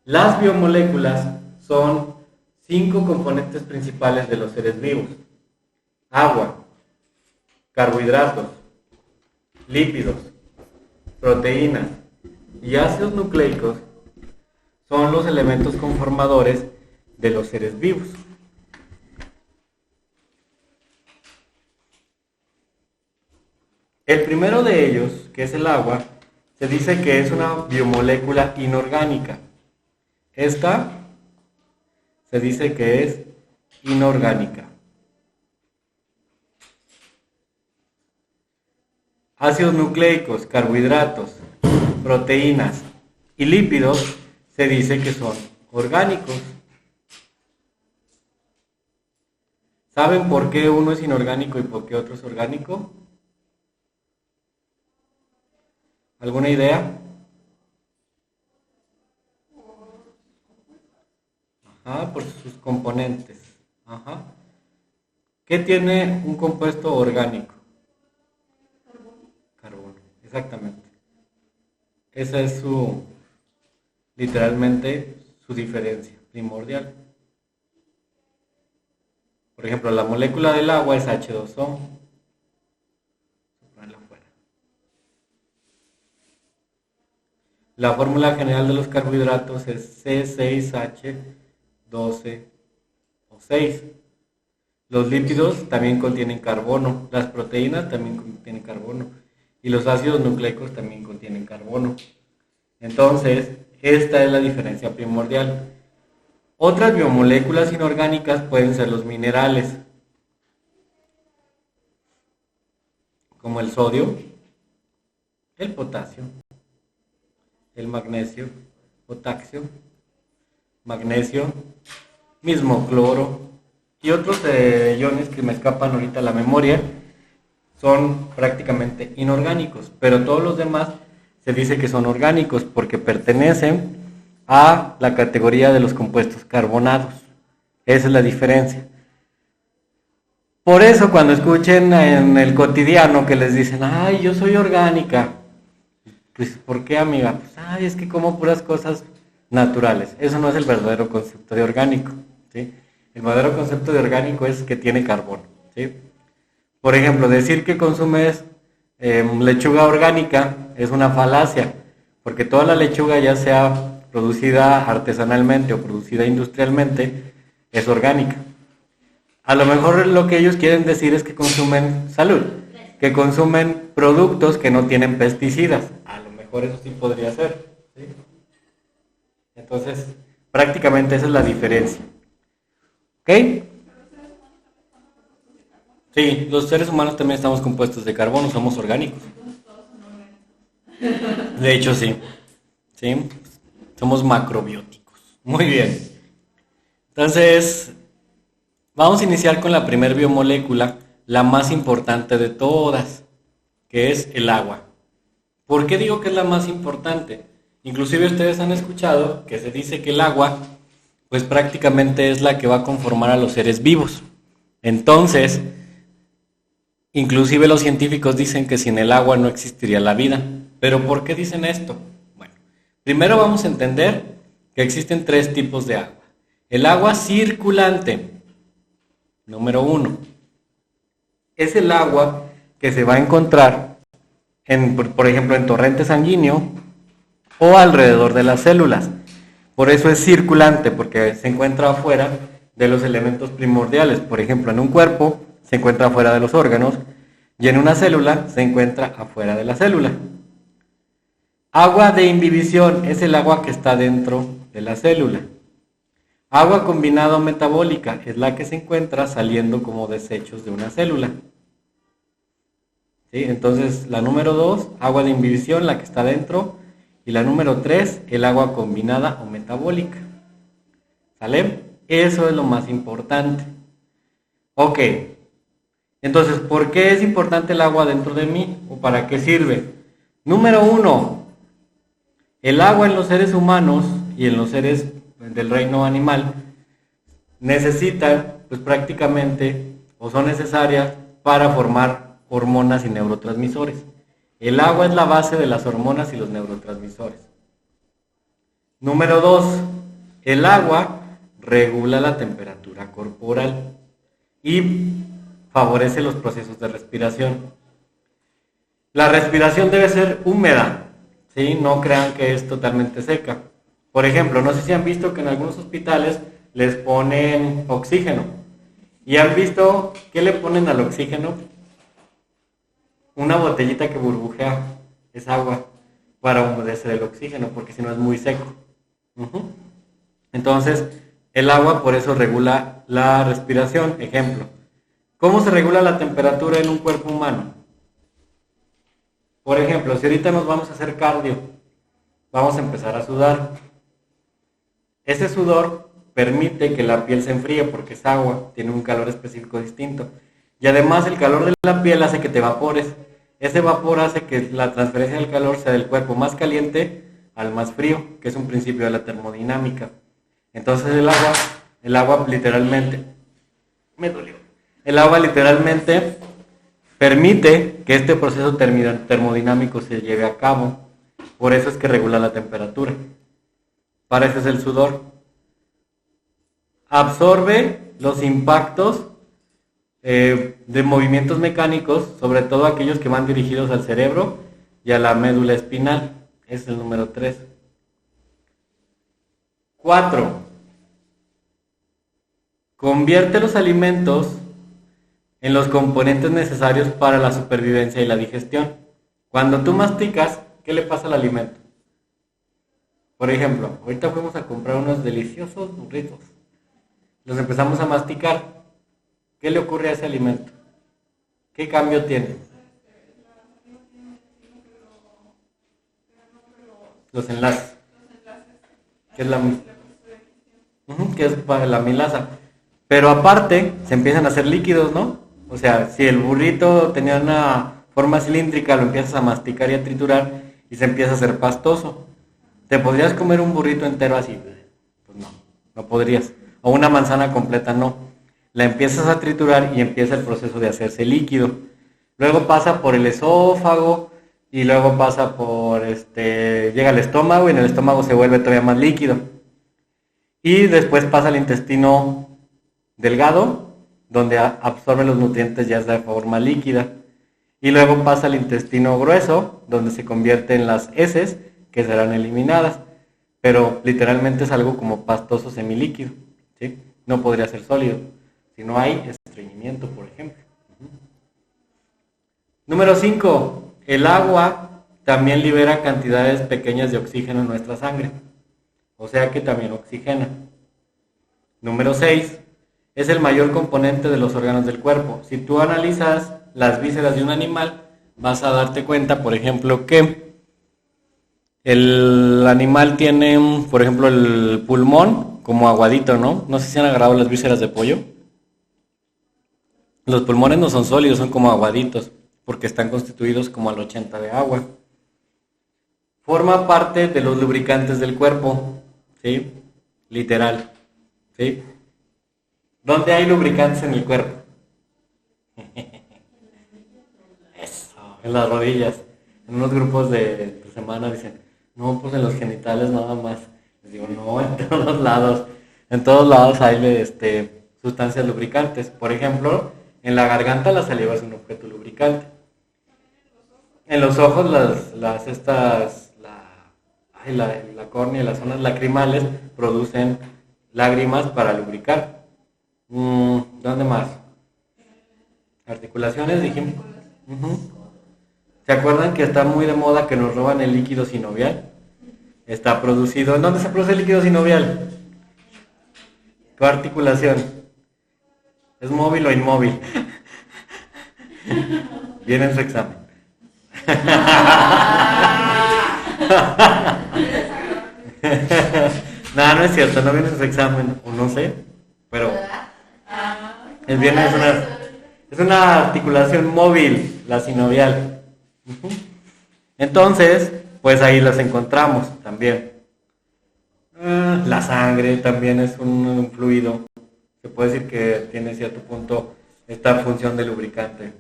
Las biomoléculas son 5 componentes principales de los seres vivos: agua, carbohidratos, lípidos, proteínas y ácidos nucleicos son los elementos conformadores de los seres vivos. El primero de ellos, que es el agua, se dice que es una biomolécula inorgánica. Esta se dice que es inorgánica. Ácidos nucleicos, carbohidratos, proteínas y lípidos se dice que son orgánicos. ¿Saben por qué uno es inorgánico y por qué otro es orgánico? ¿Alguna idea? Ajá, por sus componentes. Ajá. ¿Qué tiene un compuesto orgánico? Carbono, exactamente. Esa es literalmente su diferencia primordial. Por ejemplo, la molécula del agua es H2O. La fórmula general de los carbohidratos es C6H12O6. Los lípidos también contienen carbono, las proteínas también contienen carbono y los ácidos nucleicos también contienen carbono. Entonces, esta es la diferencia primordial. Otras biomoléculas inorgánicas pueden ser los minerales, como el sodio, el potasio, el magnesio, potasio, magnesio, mismo cloro y otros iones que me escapan ahorita a la memoria, son prácticamente inorgánicos, pero todos los demás se dice que son orgánicos porque pertenecen a la categoría de los compuestos carbonados. Esa es la diferencia. Por eso cuando escuchen en el cotidiano que les dicen, ay, yo soy orgánica, pues, ¿por qué, amiga? Pues, ay, es que como puras cosas naturales. Eso no es el verdadero concepto de orgánico, ¿sí? El verdadero concepto de orgánico es que tiene carbono, ¿sí? Por ejemplo, decir que consumes lechuga orgánica es una falacia, porque toda la lechuga, ya sea producida artesanalmente o producida industrialmente, es orgánica. A lo mejor lo que ellos quieren decir es que consumen salud, que consumen productos que no tienen pesticidas. A lo mejor eso sí podría ser, ¿sí? Entonces, prácticamente esa es la diferencia. ¿Ok? Sí, los seres humanos también estamos compuestos de carbono, somos orgánicos. De hecho, sí. ¿Sí? Somos macrobióticos. Muy bien. Entonces, vamos a iniciar con la primer biomolécula, la más importante de todas, que es el agua. ¿Por qué digo que es la más importante? Inclusive ustedes han escuchado que se dice que el agua, pues prácticamente es la que va a conformar a los seres vivos. Entonces, inclusive los científicos dicen que sin el agua no existiría la vida. ¿Pero por qué dicen esto? Bueno, primero vamos a entender que existen 3 tipos de agua. El agua circulante, número 1, es el agua que se va a encontrar, por ejemplo, en torrente sanguíneo o alrededor de las células. Por eso es circulante, porque se encuentra afuera de los elementos primordiales. Por ejemplo, en un cuerpo se encuentra afuera de los órganos y en una célula se encuentra afuera de la célula. Agua de imbibición es el agua que está dentro de la célula. Agua combinada metabólica es la que se encuentra saliendo como desechos de una célula. ¿Sí? Entonces, la número 2, agua de imbibición, la que está dentro. Y la número 3, el agua combinada o metabólica. ¿Sale? Eso es lo más importante. Ok. Entonces, ¿por qué es importante el agua dentro de mí? ¿O para qué sirve? Número 1, el agua en los seres humanos y en los seres del reino animal necesitan, pues prácticamente, o son necesarias para formar hormonas y neurotransmisores. El agua es la base de las hormonas y los neurotransmisores. Número 2, El agua regula la temperatura corporal y favorece los procesos de respiración. La respiración debe ser húmeda, ¿sí? No crean que es totalmente seca. Por ejemplo, no sé si han visto que en algunos hospitales les ponen oxígeno. ¿Y han visto qué le ponen al oxígeno? Una botellita que burbujea, es agua, para humedecer el oxígeno, porque si no es muy seco. Entonces, el agua por eso regula la respiración. Ejemplo, ¿cómo se regula la temperatura en un cuerpo humano? Por ejemplo, si ahorita nos vamos a hacer cardio, vamos a empezar a sudar. Ese sudor permite que la piel se enfríe porque es agua, tiene un calor específico distinto. Y además el calor de la piel hace que te evapores. Ese vapor hace que la transferencia del calor sea del cuerpo más caliente al más frío, que es un principio de la termodinámica. Entonces el agua literalmente, me dolió. El agua literalmente permite que este proceso termodinámico se lleve a cabo. Por eso es que regula la temperatura. Para eso es el sudor. Absorbe los impactos de movimientos mecánicos, sobre todo aquellos que van dirigidos al cerebro y a la médula espinal. Es el número 3. 4. Convierte los alimentos en los componentes necesarios para la supervivencia y la digestión. Cuando tú masticas, ¿qué le pasa al alimento? Por ejemplo, ahorita fuimos a comprar unos deliciosos burritos. Los empezamos a masticar. ¿Qué le ocurre a ese alimento? ¿Qué cambio tiene? Los enlaces. ¿Qué es que es para la amilasa? Pero aparte, se empiezan a hacer líquidos, ¿no? O sea, si el burrito tenía una forma cilíndrica, lo empiezas a masticar y a triturar y se empieza a hacer pastoso. ¿Te podrías comer un burrito entero así? Pues no, no podrías. O una manzana completa, no. La empiezas a triturar y empieza el proceso de hacerse líquido. Luego pasa por el esófago y luego pasa por llega al estómago y en el estómago se vuelve todavía más líquido. Y después pasa al intestino delgado, donde absorbe los nutrientes ya de forma líquida. Y luego pasa al intestino grueso, donde se convierte en las heces, que serán eliminadas. Pero literalmente es algo como pastoso semilíquido, ¿sí? No podría ser sólido, si no hay estreñimiento, por ejemplo. Número 5. El agua también libera cantidades pequeñas de oxígeno en nuestra sangre. O sea que también oxigena. Número 6. Es el mayor componente de los órganos del cuerpo. Si tú analizas las vísceras de un animal, vas a darte cuenta, por ejemplo, que el animal tiene, por ejemplo, el pulmón como aguadito, ¿no? No sé si han agarrado las vísceras de pollo. Los pulmones no son sólidos, son como aguaditos, porque están constituidos como al 80 de agua. Forma parte de los lubricantes del cuerpo, ¿sí? Literal, ¿sí? ¿Dónde hay lubricantes en el cuerpo? Eso, en las rodillas. En unos grupos de semana dicen, no, pues en los genitales nada más. Les digo, no, en todos lados. En todos lados hay sustancias lubricantes. Por ejemplo, en la garganta la saliva es un objeto lubricante. En los ojos la córnea y las zonas lacrimales producen lágrimas para lubricar. ¿Dónde más? Articulaciones, dijimos. ¿Se acuerdan que está muy de moda que nos roban el líquido sinovial? Está producido. ¿En dónde se produce el líquido sinovial? ¿Qué articulación? ¿Es móvil o inmóvil? Viene en su examen. No es cierto, no viene en su examen, o no sé, pero es una articulación móvil, la sinovial. Entonces, pues ahí las encontramos también. La sangre también es un fluido. Se puede decir que tiene cierto punto esta función de lubricante.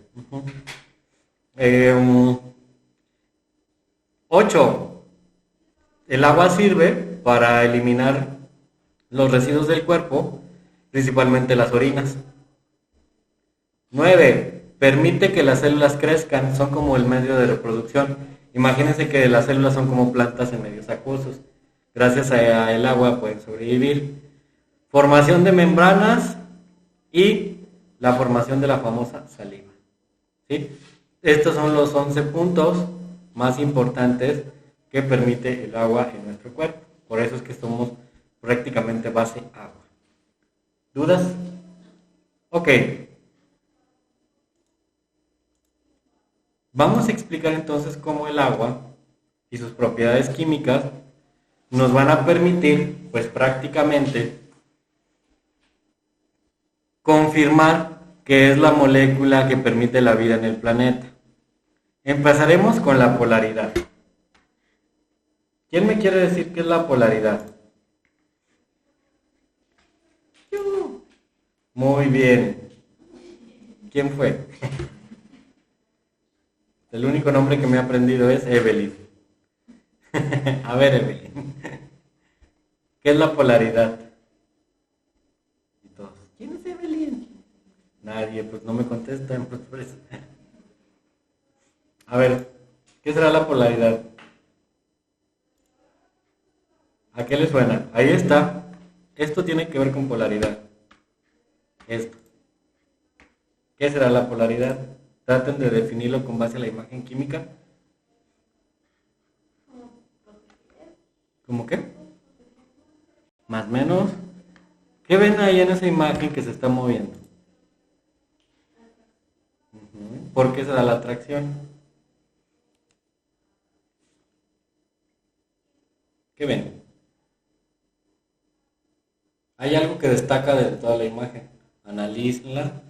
8. El agua sirve para eliminar los residuos del cuerpo, principalmente las orinas. 9. Permite que las células crezcan, son como el medio de reproducción. Imagínense que las células son como plantas en medios acuosos. Gracias al agua pueden sobrevivir. Formación de membranas y la formación de la famosa saliva. ¿Sí? Estos son los 11 puntos más importantes que permite el agua en nuestro cuerpo. Por eso es que somos prácticamente base agua. ¿Dudas? Ok. Vamos a explicar entonces cómo el agua y sus propiedades químicas nos van a permitir, pues prácticamente, confirmar que es la molécula que permite la vida en el planeta. Empezaremos con la polaridad. ¿Quién me quiere decir qué es la polaridad? Yo. Muy bien. ¿Quién fue? El único nombre que me he aprendido es Evelyn. A ver, Evelyn. ¿Qué es la polaridad? Y todos, ¿quién es Evelyn? Nadie, pues no me contestan, pues por eso. A ver, ¿qué será la polaridad? ¿A qué le suena? Ahí está. Esto tiene que ver con polaridad. Esto. ¿Qué será la polaridad? Traten de definirlo con base a la imagen química. ¿Cómo qué? Más o menos. ¿Qué ven ahí en esa imagen que se está moviendo? ¿Por qué se da la atracción? ¿Qué ven? Hay algo que destaca de toda la imagen. Analícenla,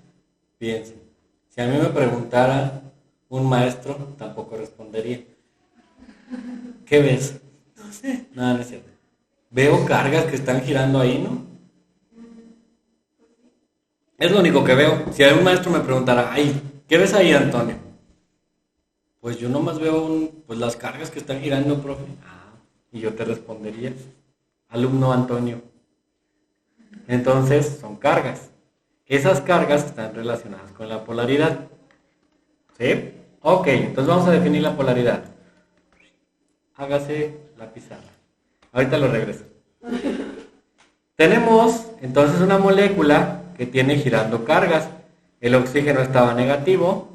piensen. Si a mí me preguntara un maestro, tampoco respondería. ¿Qué ves? No sé. No, no es cierto. Veo cargas que están girando ahí, ¿no? Es lo único que veo. Si un maestro me preguntara, ay, ¿qué ves ahí, Antonio? Pues yo nomás veo pues las cargas que están girando, profe. Y yo te respondería, alumno Antonio. Entonces, son cargas. Esas cargas están relacionadas con la polaridad. ¿Sí? Ok, entonces vamos a definir la polaridad. Hágase la pizarra. Ahorita lo regreso. Tenemos entonces una molécula que tiene girando cargas. El oxígeno estaba negativo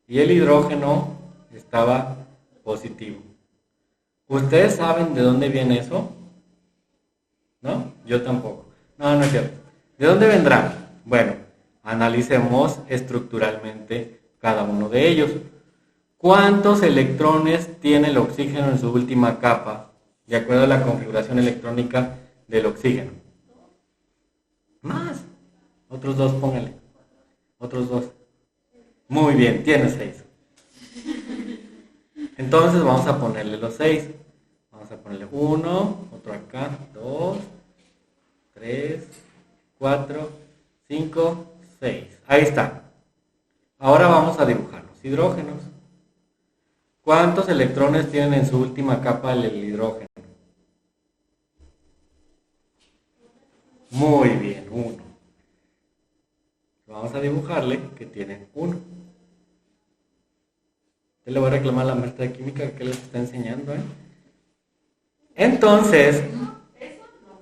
y el hidrógeno estaba positivo. ¿Ustedes saben de dónde viene eso? ¿No? Yo tampoco. No, no es cierto. ¿De dónde vendrá? Bueno, analicemos estructuralmente cada uno de ellos. ¿Cuántos electrones tiene el oxígeno en su última capa, de acuerdo a la configuración electrónica del oxígeno? Más. Otros dos, póngale. Otros dos. Muy bien, tiene 6. Entonces vamos a ponerle los 6. Vamos a ponerle 1, otro acá, 2, 3, 4, 5, 6. Ahí está. Ahora vamos a dibujar los hidrógenos. ¿Cuántos electrones tienen en su última capa el hidrógeno? Muy bien, 1. Vamos a dibujarle que tiene 1. Yo le voy a reclamar a la maestra de química que les está enseñando, ¿eh? Entonces,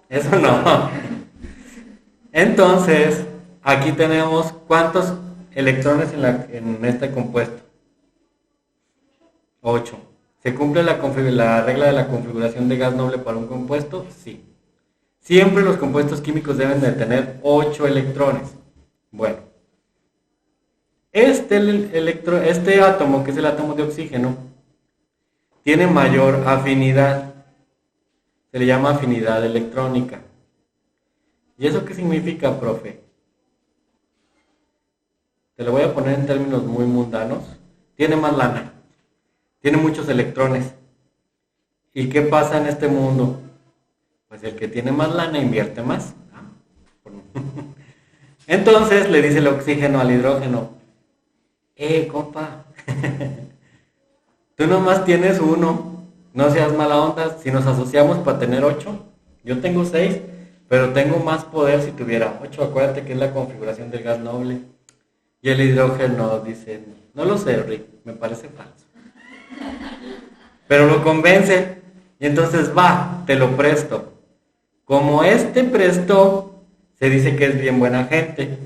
eso no. Entonces, aquí tenemos cuántos electrones en este compuesto. 8. ¿Se cumple la regla de la configuración de gas noble para un compuesto? Sí. Siempre los compuestos químicos deben de tener 8 electrones. Bueno, este átomo, que es el átomo de oxígeno, tiene mayor afinidad. Se le llama afinidad electrónica. ¿Y eso qué significa, profe? Te lo voy a poner en términos muy mundanos. Tiene más lana. Tiene muchos electrones. ¿Y qué pasa en este mundo? Pues el que tiene más lana invierte más. Entonces le dice el oxígeno al hidrógeno, compa, tú nomás tienes 1, no seas mala onda, si nos asociamos para tener 8, yo tengo 6, pero tengo más poder si tuviera 8. Acuérdate que es la configuración del gas noble. Y el hidrógeno dice, no lo sé, Rick, me parece falso. Pero lo convence y entonces va, te lo presto. Como este prestó, se dice que es bien buena gente.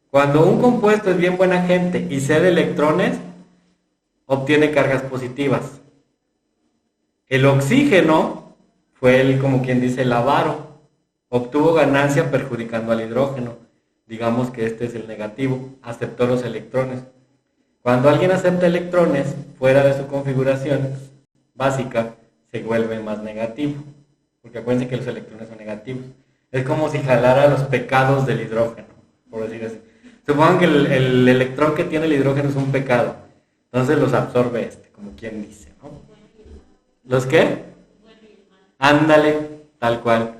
Cuando un compuesto es bien buena gente y cede electrones, obtiene cargas positivas. El oxígeno fue el, como quien dice, el avaro. Obtuvo ganancia perjudicando al hidrógeno. Digamos que este es el negativo. Aceptó los electrones. Cuando alguien acepta electrones fuera de su configuración básica, se vuelve más negativo. Porque acuérdense que los electrones son negativos. Es como si jalara los pecados del hidrógeno, por decir así. Supongan que el electrón que tiene el hidrógeno es un pecado. Entonces los absorbe como quien dice, ¿no? ¿Los qué? Ándale, tal cual.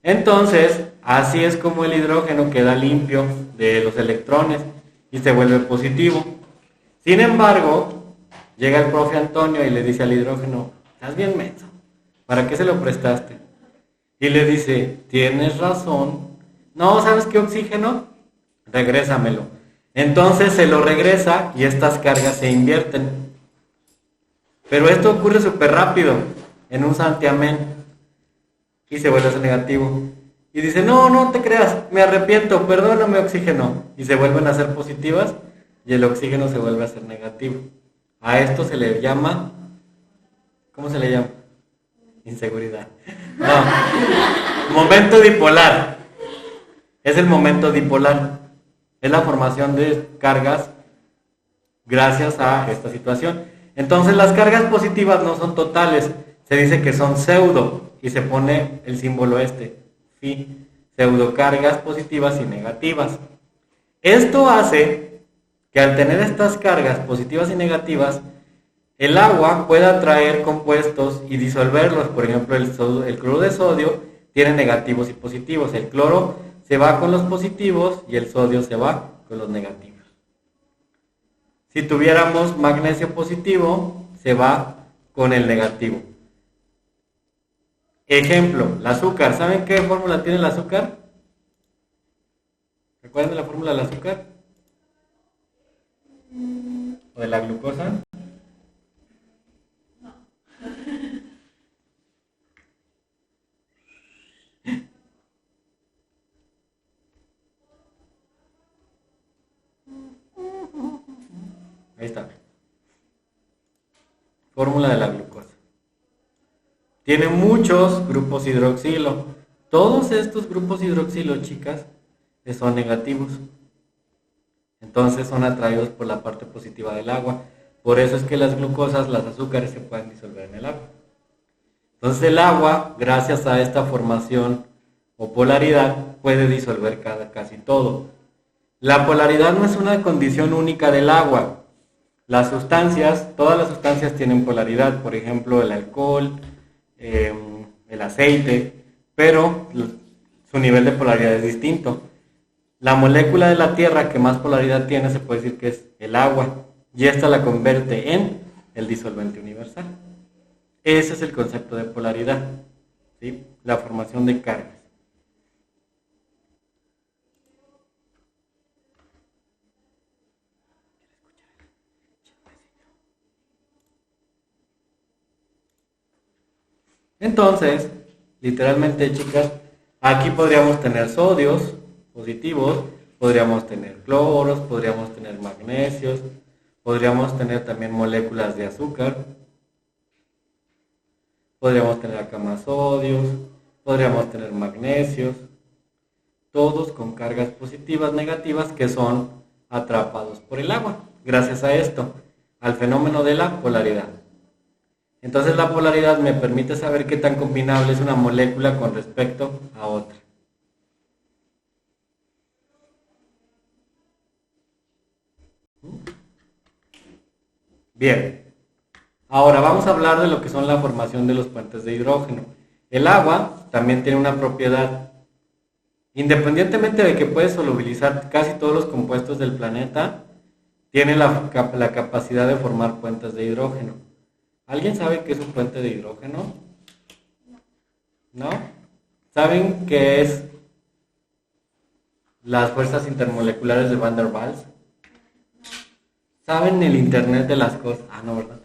Entonces, así es como el hidrógeno queda limpio de los electrones y se vuelve positivo. Sin embargo, llega el profe Antonio y le dice al hidrógeno, estás bien menso, ¿para qué se lo prestaste? Y le dice, tienes razón. No, ¿sabes qué, oxígeno? Regrésamelo. Entonces se lo regresa y estas cargas se invierten. Pero esto ocurre súper rápido, en un santiamén, y se vuelve a ser negativo. Y dice, no, no te creas, me arrepiento, perdóname, oxígeno. Y se vuelven a ser positivas y el oxígeno se vuelve a ser negativo. A esto se le llama, ¿cómo se le llama? Inseguridad. No, momento dipolar. Es el momento dipolar. Es la formación de cargas gracias a esta situación. Entonces las cargas positivas no son totales, se dice que son pseudo y se pone el símbolo phi, pseudocargas positivas y negativas. Esto hace que al tener estas cargas positivas y negativas, el agua pueda atraer compuestos y disolverlos. Por ejemplo, el cloro de sodio tiene negativos y positivos. El cloro se va con los positivos y el sodio se va con los negativos. Si tuviéramos magnesio positivo, se va con el negativo. Ejemplo, el azúcar. ¿Saben qué fórmula tiene el azúcar? ¿Recuerdan la fórmula del azúcar? ¿O de la glucosa? No. Ahí está. Fórmula de la glucosa. Tiene muchos grupos hidroxilo. Todos estos grupos hidroxilo, chicas, son negativos. Entonces son atraídos por la parte positiva del agua. Por eso es que las glucosas, las azúcares, se pueden disolver en el agua. Entonces el agua, gracias a esta formación o polaridad, puede disolver casi todo. La polaridad no es una condición única del agua. Las sustancias, todas las sustancias tienen polaridad, por ejemplo el alcohol, el aceite, pero su nivel de polaridad es distinto. La molécula de la Tierra que más polaridad tiene se puede decir que es el agua, y esta la convierte en el disolvente universal. Ese es el concepto de polaridad, ¿sí? La formación de cargas. Entonces, literalmente, chicas, aquí podríamos tener sodios positivos, podríamos tener cloros, podríamos tener magnesios, podríamos tener también moléculas de azúcar, podríamos tener acá más sodios, podríamos tener magnesios, todos con cargas positivas, negativas, que son atrapados por el agua, gracias a esto, al fenómeno de la polaridad. Entonces la polaridad me permite saber qué tan combinable es una molécula con respecto a otra. Bien, ahora vamos a hablar de lo que son la formación de los puentes de hidrógeno. El agua también tiene una propiedad. Independientemente de que puede solubilizar casi todos los compuestos del planeta, tiene la capacidad de formar puentes de hidrógeno. ¿Alguien sabe qué es un puente de hidrógeno? ¿No? ¿Saben qué es las fuerzas intermoleculares de Van der Waals? ¿Saben el Internet de las cosas? Ah, no, ¿verdad?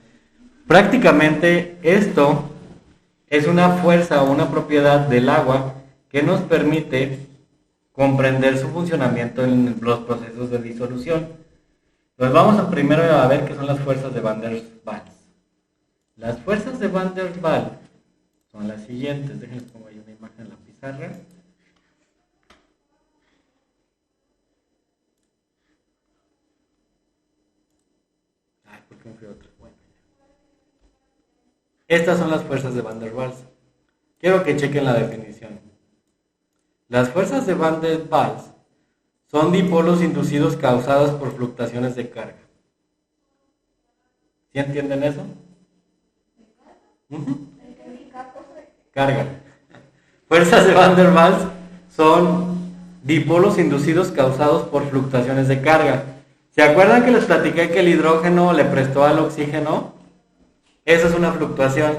Prácticamente esto es una fuerza o una propiedad del agua que nos permite comprender su funcionamiento en los procesos de disolución. Pues vamos a primero a ver qué son las fuerzas de Van der Waals. Las fuerzas de Van der Waals son las siguientes. Déjenles pongo ahí una imagen en la pizarra. Ay, ¿por qué me fui a otra? Bueno. Estas son las fuerzas de Van der Waals. Quiero que chequen la definición. Las fuerzas de Van der Waals son dipolos inducidos causados por fluctuaciones de carga. ¿Sí entienden eso? Carga. Fuerzas de Van der Waals son dipolos inducidos causados por fluctuaciones de carga. ¿Se acuerdan que les platiqué que el hidrógeno le prestó al oxígeno? Esa es una fluctuación.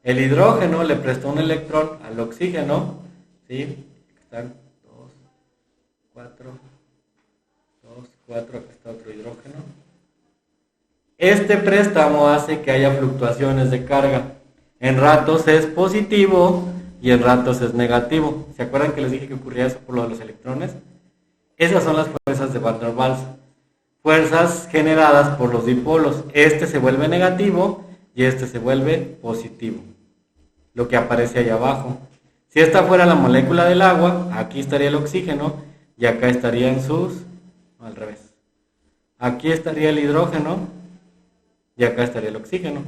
El hidrógeno le prestó un electrón al oxígeno. ¿Sí? Están 2, 4, 2, 4, acá está otro hidrógeno. Este préstamo hace que haya fluctuaciones de carga. En ratos es positivo y en ratos es negativo. ¿Se acuerdan que les dije que ocurría eso por lo de los electrones? Esas son las fuerzas de Van der Waals. Fuerzas generadas por los dipolos. Este se vuelve negativo y este se vuelve positivo. Lo que aparece ahí abajo. Si esta fuera la molécula del agua, aquí estaría el oxígeno y acá estarían sus... No, al revés. Aquí estaría el hidrógeno y acá estaría el oxígeno.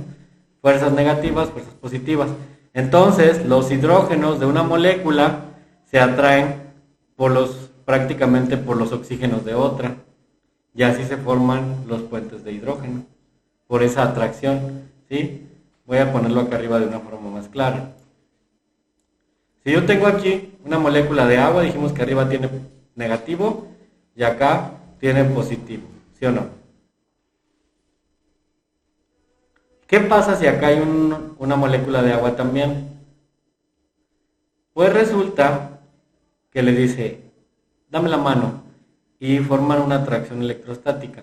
Fuerzas negativas, fuerzas positivas. Entonces, los hidrógenos de una molécula se atraen prácticamente por los oxígenos de otra. Y así se forman los puentes de hidrógeno, por esa atracción, ¿sí? Voy a ponerlo acá arriba de una forma más clara. Si yo tengo aquí una molécula de agua, dijimos que arriba tiene negativo y acá tiene positivo, ¿sí o no? ¿Qué pasa si acá hay una molécula de agua también? Pues resulta que le dice, dame la mano, y forman una atracción electrostática.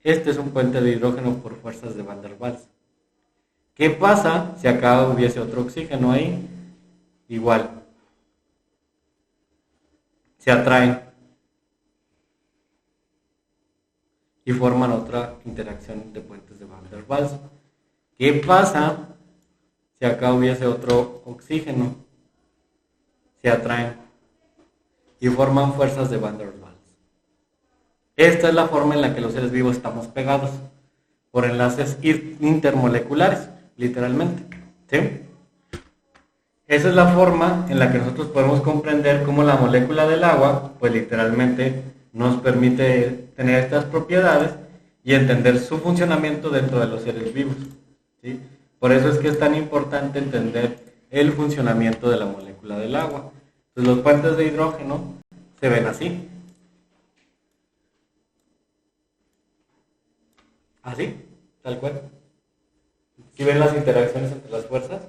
Este es un puente de hidrógeno por fuerzas de Van der Waals. ¿Qué pasa si acá hubiese otro oxígeno ahí? Igual. Se atraen y forman otra interacción de puentes de Van der Waals. ¿Qué pasa si acá hubiese otro oxígeno? Se atraen y forman fuerzas de Van der Waals. Esta es la forma en la que los seres vivos estamos pegados, por enlaces intermoleculares, literalmente. ¿Sí? Esa es la forma en la que nosotros podemos comprender cómo la molécula del agua, pues literalmente nos permite tener estas propiedades y entender su funcionamiento dentro de los seres vivos. ¿Sí? Por eso es que es tan importante entender el funcionamiento de la molécula del agua. Entonces, los puentes de hidrógeno se ven así. Así, tal cual. ¿Sí ven las interacciones entre las fuerzas?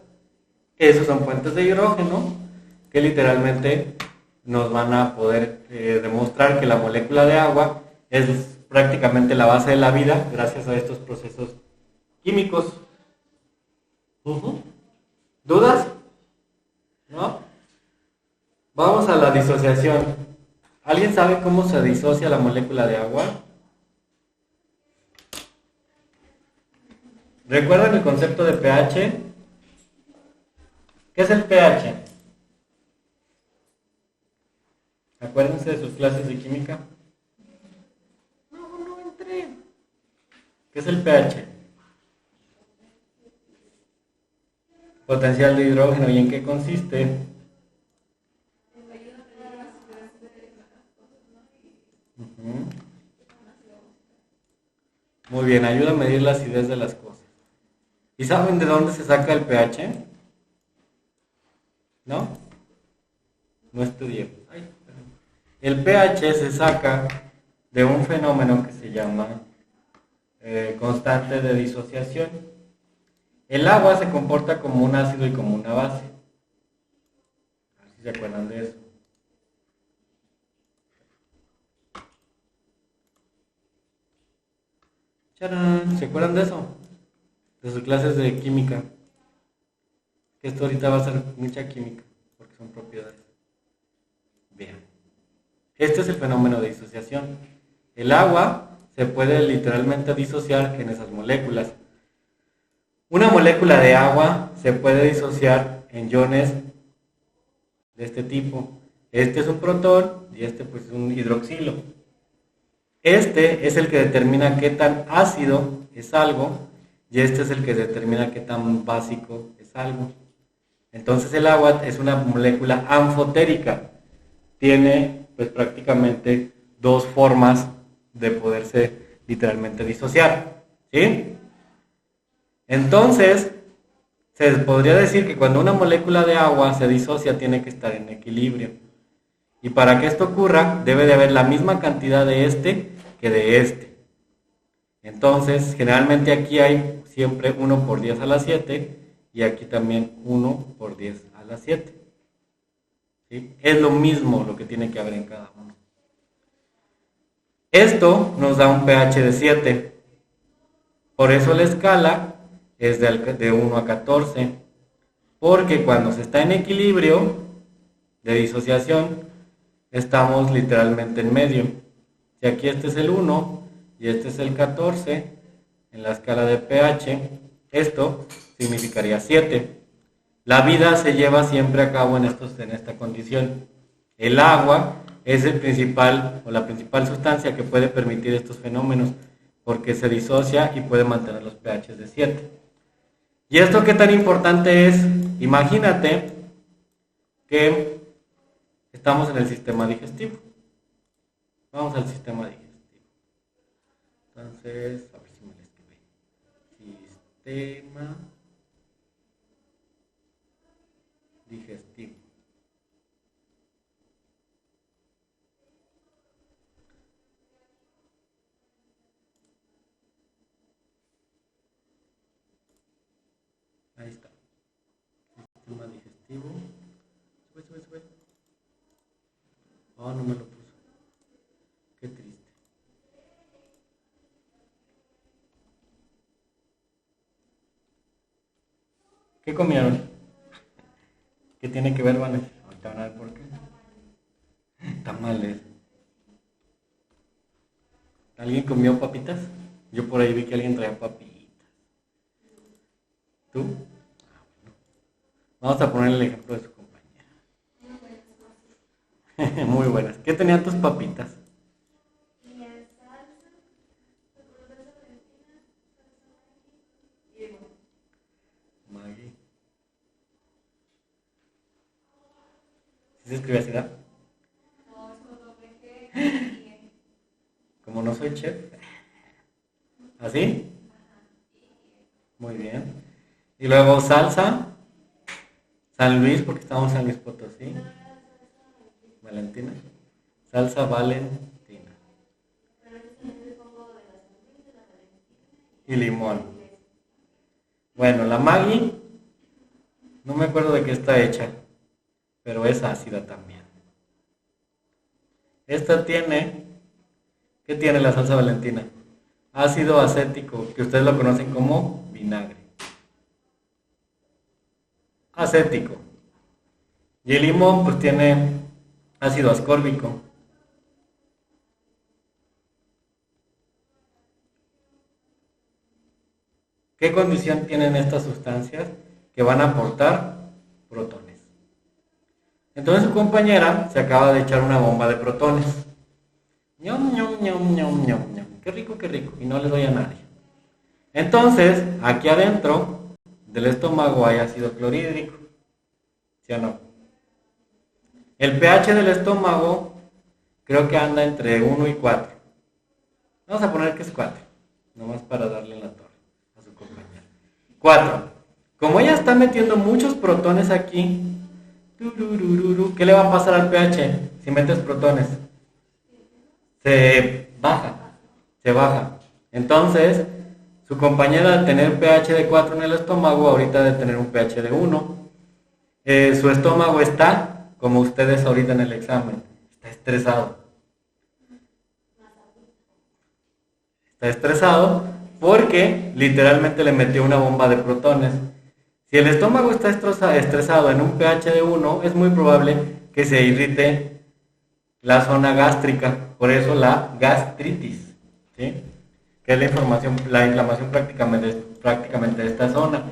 Esos son puentes de hidrógeno que literalmente nos van a poder demostrar que la molécula de agua es prácticamente la base de la vida gracias a estos procesos químicos. ¿Dudas? ¿No? Vamos a la disociación. ¿Alguien sabe cómo se disocia la molécula de agua? ¿Recuerdan el concepto de pH? ¿Qué es el pH? Acuérdense de sus clases de química. No entré. ¿Qué es el pH? Potencial de hidrógeno. ¿Y en qué consiste? Muy bien, ayuda a medir la acidez de las cosas. ¿Y saben de dónde se saca el pH? ¿No? No estudié. El pH se saca de un fenómeno que se llama constante de disociación. El agua se comporta como un ácido y como una base. A ver si se acuerdan de eso. ¡Charán! ¿Se acuerdan de eso? De sus clases de química. Que esto ahorita va a ser mucha química, porque son propiedades. Bien. Este es el fenómeno de disociación. El agua se puede literalmente disociar en esas moléculas. Una molécula de agua se puede disociar en iones de este tipo. Este es un protón y este pues es un hidroxilo. Este es el que determina qué tan ácido es algo y este es el que determina qué tan básico es algo. Entonces el agua es una molécula anfotérica. Tiene pues prácticamente dos formas de poderse literalmente disociar. ¿Sí? Entonces, se podría decir que cuando una molécula de agua se disocia tiene que estar en equilibrio. Y para que esto ocurra, debe de haber la misma cantidad de este que de este. Entonces, generalmente aquí hay siempre 1 por 10 a la 7 y aquí también 1 por 10 a la 7. ¿Sí? Es lo mismo lo que tiene que haber en cada uno. Esto nos da un pH de 7. Por eso la escala es de 1 a 14. Porque cuando se está en equilibrio de disociación, estamos literalmente en medio. Si aquí este es el 1 y este es el 14, en la escala de pH, esto significaría 7. La vida se lleva siempre a cabo en esta condición. El agua es el principal o la principal sustancia que puede permitir estos fenómenos porque se disocia y puede mantener los pHs de 7. ¿Y esto qué tan importante es? Imagínate que estamos en el sistema digestivo. Vamos al sistema digestivo. Entonces, a ver si me lo escribe. Sistema digestivo. Ahí está. Sistema digestivo. Sube. Oh, no me lo puso. Qué triste. ¿Qué comieron? ¿Qué tiene que ver, Vanessa? Ahorita van a ver por qué. Tamales. ¿Alguien comió papitas? Yo por ahí vi que alguien traía papitas. ¿Tú? Vamos a poner el ejemplo de su compañera. Muy buenas. ¿Qué tenían tus papitas? Maggie. ¿Sí se escribe así, ¿no? Como no soy chef. ¿Así? Muy bien. Y luego salsa. San Luis, porque estamos en San Luis Potosí. Valentina. Salsa Valentina. Y limón. Bueno, la Maggi, no me acuerdo de qué está hecha, pero es ácida también. Esta tiene, ¿qué tiene la salsa Valentina? Ácido acético, que ustedes lo conocen como vinagre. Acético. Y el limón pues tiene ácido ascórbico. ¿Qué condición tienen estas sustancias? Que van a aportar protones. Entonces su compañera se acaba de echar una bomba de protones. Ñom, ñom, ñom, ñom, ñom, ñom. Qué rico, qué rico. Y no le doy a nadie. Entonces, aquí adentro del estómago hay ácido clorhídrico. ¿Sí o no? El pH del estómago creo que anda entre 1 y 4. Vamos a poner que es 4. Nomás para darle en la torre a su compañera. 4. Como ella está metiendo muchos protones aquí, ¿qué le va a pasar al pH si metes protones? Se baja. Entonces, su compañera al tener pH de 4 en el estómago, ahorita debe tener un pH de 1. Su estómago está, como ustedes ahorita en el examen, está estresado. Está estresado porque literalmente le metió una bomba de protones. Si el estómago está estresado en un pH de 1, es muy probable que se irrite la zona gástrica, por eso la gastritis, ¿sí? Que es la inflamación prácticamente de esta zona.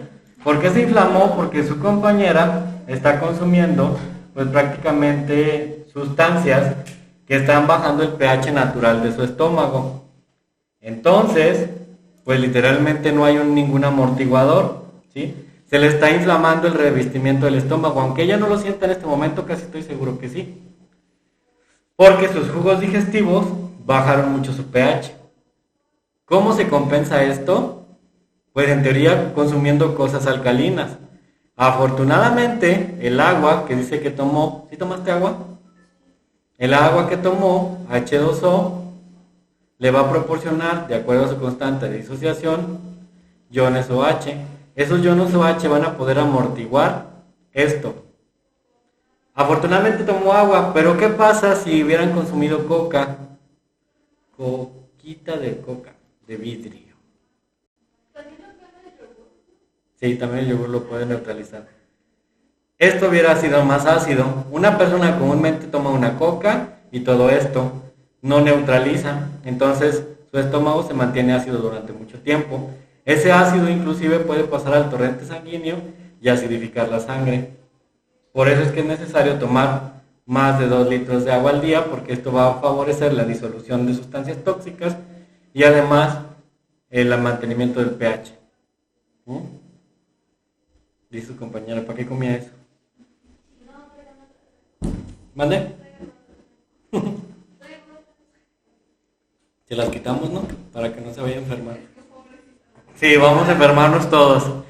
¿Por qué se inflamó? Porque su compañera está consumiendo pues prácticamente sustancias que están bajando el pH natural de su estómago. Entonces, pues literalmente no hay ningún amortiguador, ¿sí? Se le está inflamando el revestimiento del estómago, aunque ella no lo sienta en este momento, casi estoy seguro que sí. Porque sus jugos digestivos bajaron mucho su pH. ¿Cómo se compensa esto? Pues en teoría consumiendo cosas alcalinas. Afortunadamente, el agua que dice que tomó, ¿sí tomaste agua? El agua que tomó, H2O, le va a proporcionar, de acuerdo a su constante de disociación, iones OH. Esos iones OH van a poder amortiguar esto. Afortunadamente tomó agua, pero ¿qué pasa si hubieran consumido coca? Coquita de coca, de vidrio. Sí, también el yogur lo puede neutralizar. Esto hubiera sido más ácido. Una persona comúnmente toma una coca y todo esto no neutraliza. Entonces su estómago se mantiene ácido durante mucho tiempo. Ese ácido inclusive puede pasar al torrente sanguíneo y acidificar la sangre. Por eso es que es necesario tomar más de 2 litros de agua al día, porque esto va a favorecer la disolución de sustancias tóxicas y además el mantenimiento del pH. Dice su compañera, ¿para qué comía eso? ¿Mande? Se las quitamos, ¿no? Para que no se vaya a enfermar. Sí, vamos a enfermarnos todos.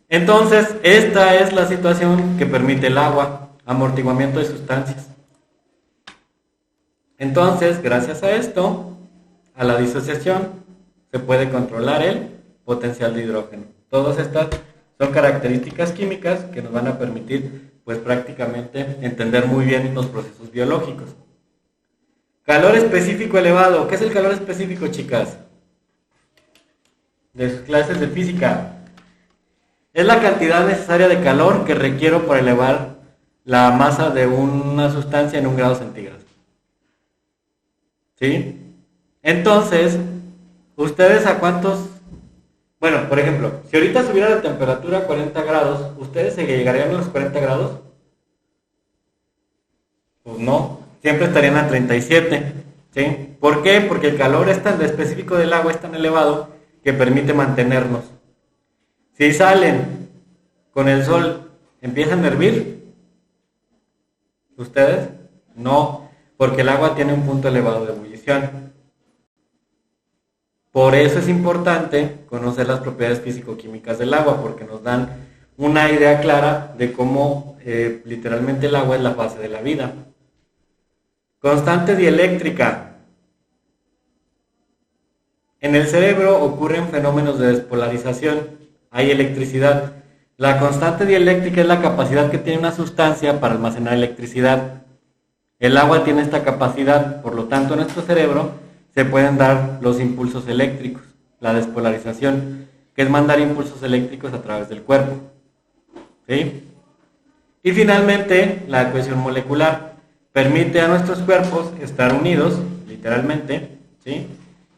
Entonces, esta es la situación que permite el agua, amortiguamiento de sustancias. Entonces, gracias a esto, a la disociación, se puede controlar el potencial de hidrógeno. Todas estas son características químicas que nos van a permitir, pues prácticamente, entender muy bien los procesos biológicos. Calor específico elevado. ¿Qué es el calor específico, chicas? De sus clases de física. Es la cantidad necesaria de calor que requiero para elevar la masa de una sustancia en 1 grado centígrado. ¿Sí? Entonces, ¿ustedes a cuántos? Bueno, por ejemplo, si ahorita subiera la temperatura a 40 grados, ¿ustedes se llegarían a los 40 grados? Pues no, siempre estarían a 37. ¿Sí? ¿Por qué? Porque el calor específico del agua es tan elevado que permite mantenernos. Si salen con el sol, ¿empiezan a hervir? ¿Ustedes? No, porque el agua tiene un punto elevado de ebullición. Por eso es importante conocer las propiedades físico-químicas del agua, porque nos dan una idea clara de cómo literalmente el agua es la base de la vida. Constante dieléctrica. En el cerebro ocurren fenómenos de despolarización. Hay electricidad. La constante dieléctrica es la capacidad que tiene una sustancia para almacenar electricidad. El agua tiene esta capacidad, por lo tanto en nuestro cerebro se pueden dar los impulsos eléctricos, la despolarización, que es mandar impulsos eléctricos a través del cuerpo. ¿Sí? Y finalmente, la cohesión molecular permite a nuestros cuerpos estar unidos, literalmente, ¿sí?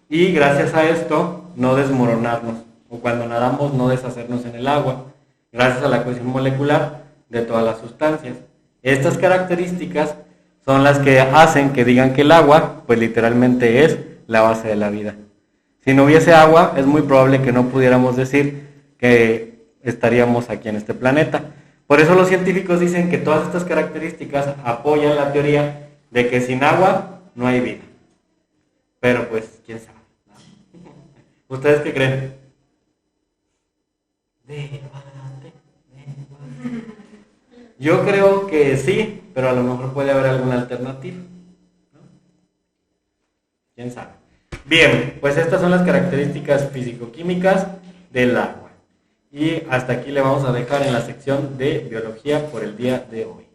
Y gracias a esto no desmoronarnos, o cuando nadamos no deshacernos en el agua, gracias a la cohesión molecular de todas las sustancias. Estas características son las que hacen que digan que el agua, pues literalmente es la base de la vida. Si no hubiese agua, es muy probable que no pudiéramos decir que estaríamos aquí en este planeta. Por eso los científicos dicen que todas estas características apoyan la teoría de que sin agua no hay vida. Pero pues, quién sabe, ¿no? ¿Ustedes qué creen? Yo creo que sí, pero a lo mejor puede haber alguna alternativa, ¿no? ¿Quién sabe? Bien, pues estas son las características físico-químicas del agua. Y hasta aquí le vamos a dejar en la sección de biología por el día de hoy.